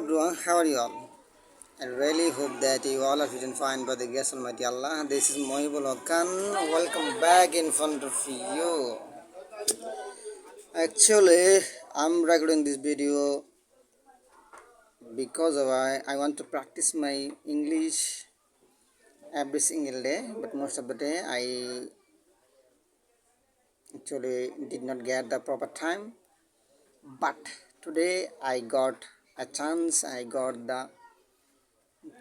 everyone, how are you all? I really hope that you all are fit and fine by the grace of Almighty Allah. This is 𝒒𝒂𝒂𝒄𝒕. Welcome back in front of you. Actually, I'm recording this video because I want to practice my English every single day, but most of the day I actually did not get the proper time. But today I got a chance, I got the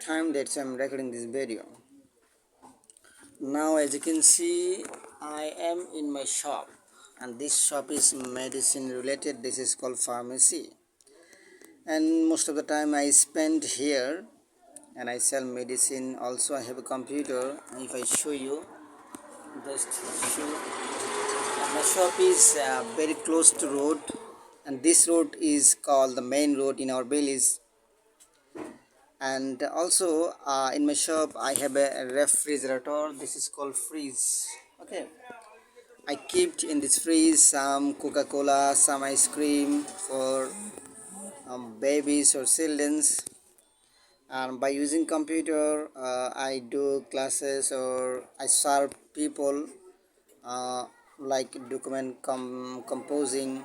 time that I'm recording this video. Now as you can see, I am in my shop, and this shop is medicine related. This is called pharmacy, and most of the time I spend here, and I sell medicine. Also I have a computer. If I show you, just show. My shop is very close to road, and this road is called the main road in our village. And also in my shop I have a refrigerator. This is called freeze. Okay, I kept in this freeze some Coca-Cola, some ice cream for babies or childrens. And by using computer I do classes, or I serve people like document composing,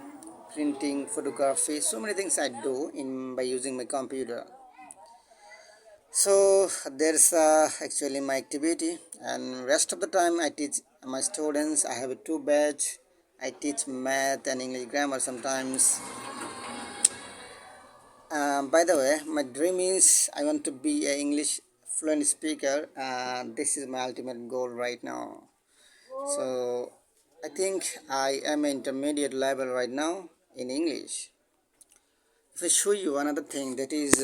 printing, photography. So many things I do by using my computer. So there's actually my activity, and rest of the time I teach my students. I have a 2 batch. I teach math and English grammar sometimes. By the way, my dream is I want to be an English fluent speaker. This is my ultimate goal right now. So I think I am an intermediate level right now in English. If I show you another thing, that is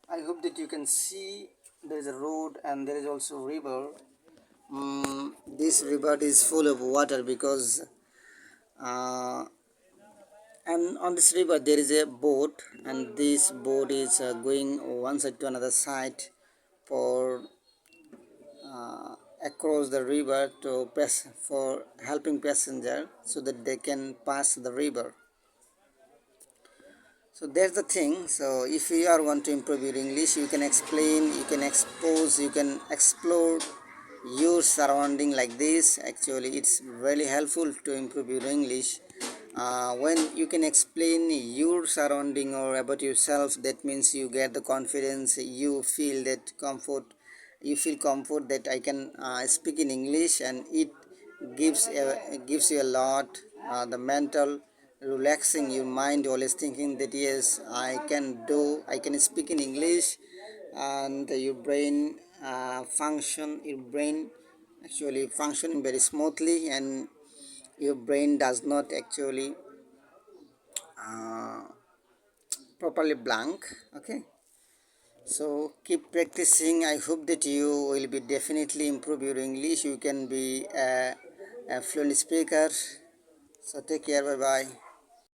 I hope that you can see there is a road and there is also a river. This river is full of water because and on this river there is a boat, and this boat is going one side to another side for across the river to pass, for helping passenger so that they can pass the river. So that's the thing. So if you are want to improve your English, you can explain, you can expose, you can explore your surrounding like this. Actually it's really helpful to improve your English. When you can explain your surrounding or about yourself, that means you get the confidence, you feel that comfort, you feel comfort that I can speak in English, and it gives you a lot the mental relaxing your mind, always thinking that yes, I can speak in English, and your brain actually function very smoothly, and your brain does not actually properly blank. Okay, so keep practicing. I hope that you will be definitely improve your English. You can be a fluent speaker. So take care. Bye bye.